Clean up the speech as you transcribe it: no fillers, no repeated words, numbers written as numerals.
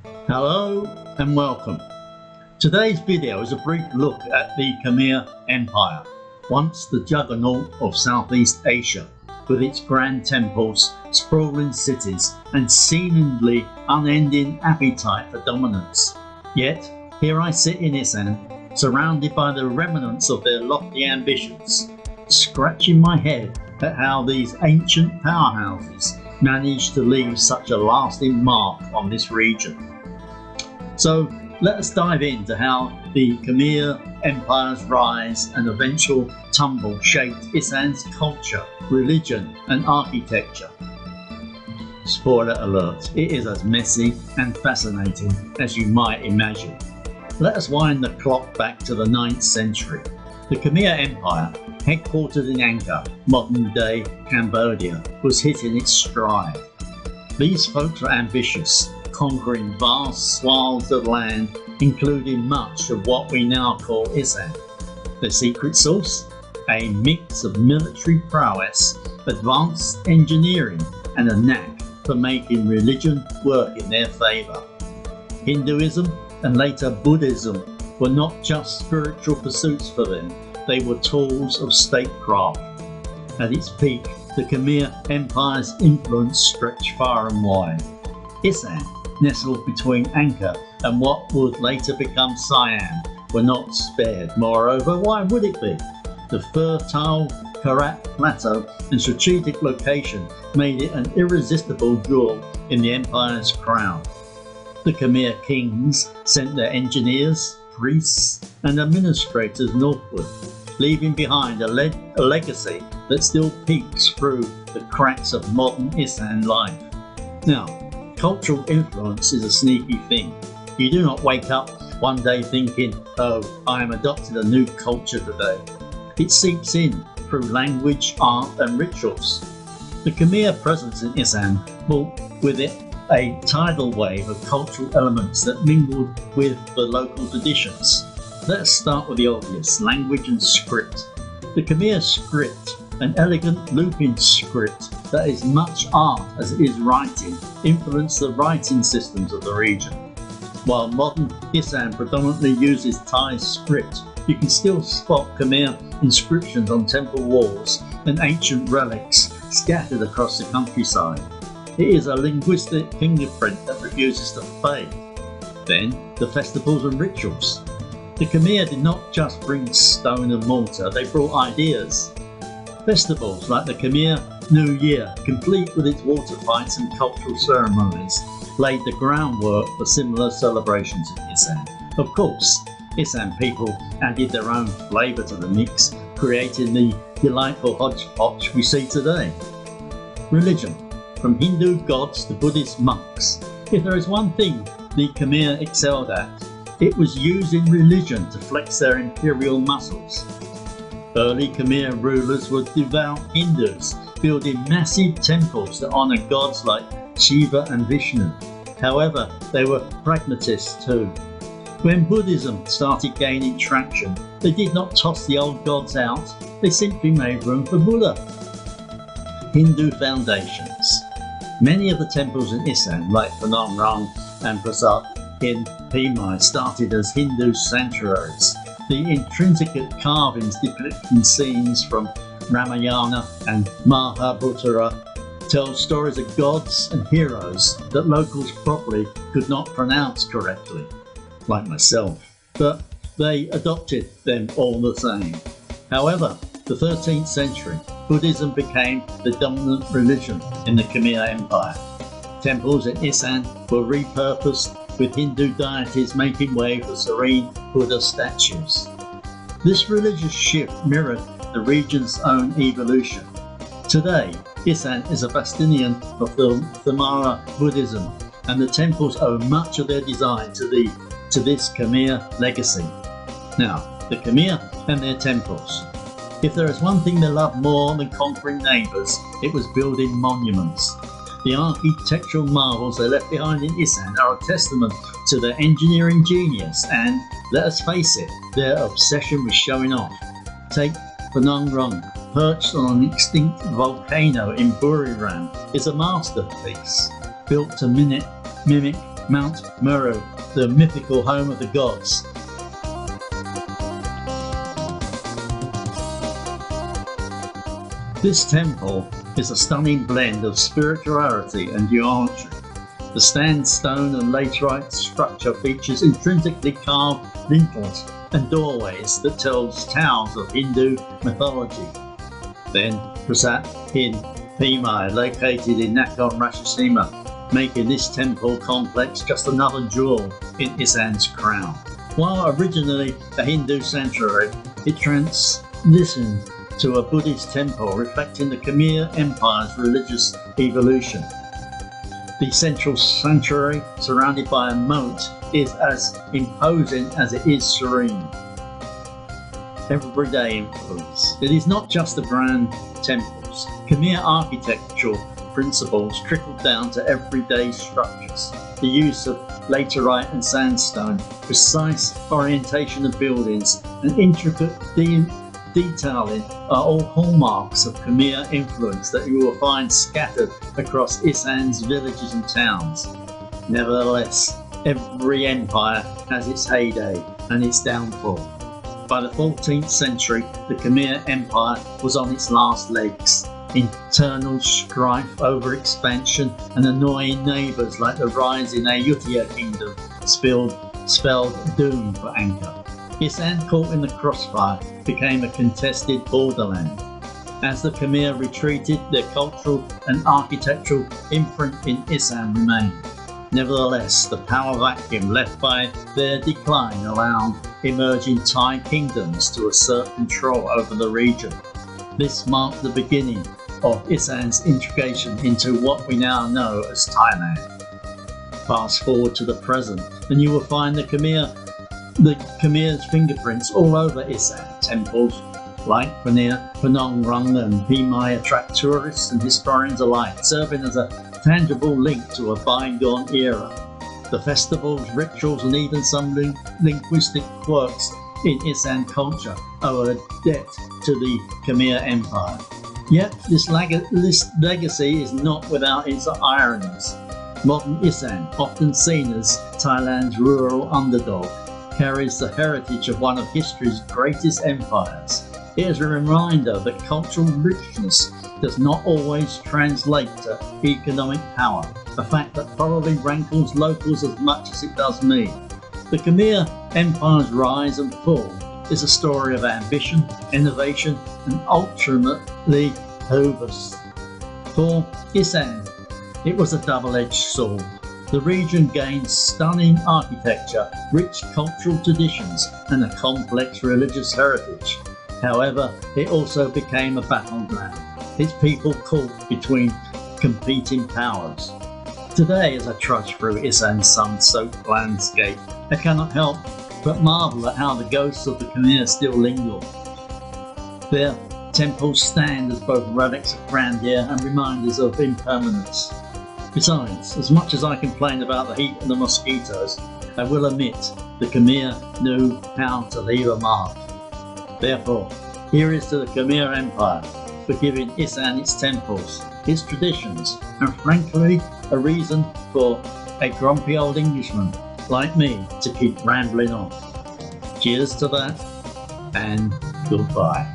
Hello and welcome. Today's video is a brief look at the Khmer Empire, once the juggernaut of Southeast Asia, with its grand temples, sprawling cities and seemingly unending appetite for dominance. Yet, here I sit in Isaan, surrounded by the remnants of their lofty ambitions, scratching my head at how these ancient powerhouses managed to leave such a lasting mark on this region. So let us dive into how the Khmer Empire's rise and eventual tumble shaped Isaan's culture, religion and architecture. Spoiler alert, it is as messy and fascinating as you might imagine. Let us wind the clock back to the 9th century. The Khmer Empire, headquartered in Angkor, modern-day Cambodia, was hitting its stride. These folks were ambitious, conquering vast swaths of land, including much of what we now call Isaan. The secret sauce? A mix of military prowess, advanced engineering, and a knack for making religion work in their favour. Hinduism and later Buddhism were not just spiritual pursuits for them, they were tools of statecraft. At its peak, the Khmer Empire's influence stretched far and wide. Isaan, nestled between Angkor and what would later become Siam, were not spared. Moreover, why would it be? The fertile Karat Plateau and strategic location made it an irresistible jewel in the empire's crown. The Khmer kings sent their engineers, priests and administrators northward, leaving behind a legacy that still peeks through the cracks of modern Isaan life. Now, cultural influence is a sneaky thing. You do not wake up one day thinking, oh, I am adopting a new culture today. It seeps in through language, art and rituals. The Khmer presence in Isaan brought with it a tidal wave of cultural elements that mingled with the local traditions. Let us start with the obvious, language and script. The Khmer script, an elegant looping script that is much art as it is writing, influenced the writing systems of the region. While modern Isaan predominantly uses Thai script, you can still spot Khmer inscriptions on temple walls and ancient relics scattered across the countryside. It is a linguistic fingerprint that refuses to fade. Then, the festivals and rituals. The Khmer did not just bring stone and mortar, they brought ideas. Festivals like the Khmer New Year, complete with its water fights and cultural ceremonies, laid the groundwork for similar celebrations in Isaan. Of course, Isaan people added their own flavour to the mix, creating the delightful hodgepodge we see today. Religion. From Hindu gods to Buddhist monks, if there is one thing the Khmer excelled at, it was using religion to flex their imperial muscles. Early Khmer rulers were devout Hindus, building massive temples that honour gods like Shiva and Vishnu. However, they were pragmatists too. When Buddhism started gaining traction, they did not toss the old gods out, they simply made room for Buddha. Hindu foundations. Many of the temples in Isaan, like Phnom Rang and Prasat in Pimai, started as Hindu sanctuaries. The intricate carvings depicting scenes from Ramayana and Mahabharata tell stories of gods and heroes that locals probably could not pronounce correctly, like myself, but they adopted them all the same. However, the 13th century, Buddhism became the dominant religion in the Khmer Empire. Temples in Isaan were repurposed, with Hindu deities making way for serene Buddha statues. This religious shift mirrored the region's own evolution. Today, Isaan is a bastion of the Khmer Buddhism, and the temples owe much of their design to this Khmer legacy. Now, the Khmer and their temples. If there is one thing they loved more than conquering neighbours, it was building monuments. The architectural marvels they left behind in Isaan are a testament to their engineering genius and, let us face it, their obsession with showing off. Take Phnom Rang, perched on an extinct volcano in Buriram, is a masterpiece, built to mimic Mount Meru, the mythical home of the gods. This temple is a stunning blend of spirituality and geometry. The sandstone and laterite structure features intrinsically carved lintels and doorways that tells tales of Hindu mythology. Then Prasat in Khmer, located in Nakhon Ratchasima, making this temple complex just another jewel in Isaan's crown. While originally a Hindu sanctuary, it transitioned to a Buddhist temple reflecting the Khmer Empire's religious evolution. The central sanctuary, surrounded by a moat, is as imposing as it is serene. Everyday influence. It is not just the grand temples. Khmer architectural principles trickled down to everyday structures. The use of laterite and sandstone, precise orientation of buildings, and intricate detailing are all hallmarks of Khmer influence that you will find scattered across Isaan's villages and towns. Nevertheless, every empire has its heyday and its downfall. By the 14th century, the Khmer Empire was on its last legs. Internal strife over expansion and annoying neighbours like the rising Ayutthaya kingdom spelled doom for Angkor. Isaan, caught in the crossfire, became a contested borderland. As the Khmer retreated, their cultural and architectural imprint in Isaan remained. Nevertheless, the power vacuum left by their decline allowed emerging Thai kingdoms to assert control over the region. This marked the beginning of Isaan's integration into what we now know as Thailand. Fast forward to the present, and you will find the Khmer's fingerprints all over Isaan. Temples like Phnom Rung and Pimai attract tourists and historians alike, serving as a tangible link to a bygone era. The festivals, rituals, and even some linguistic quirks in Isaan culture owe a debt to the Khmer Empire. Yet this legacy is not without its ironies. Modern Isaan, often seen as Thailand's rural underdog, carries the heritage of one of history's greatest empires. It is a reminder that cultural richness does not always translate to economic power, a fact that probably rankles locals as much as it does me. The Khmer Empire's rise and fall is a story of ambition, innovation, and ultimately hubris. For Isaan, it was a double-edged sword. The region gained stunning architecture, rich cultural traditions, and a complex religious heritage. However, it also became a battleground, its people caught between competing powers. Today, as I trudge through Isaan's sun-soaked landscape, I cannot help but marvel at how the ghosts of the Khmer still linger. Their temples stand as both relics of grandeur and reminders of impermanence. Besides, as much as I complain about the heat and the mosquitoes, I will admit the Khmer knew how to leave a mark. Therefore, here is to the Khmer Empire for giving Isaan its temples, its traditions, and frankly, a reason for a grumpy old Englishman like me to keep rambling on. Cheers to that, and goodbye.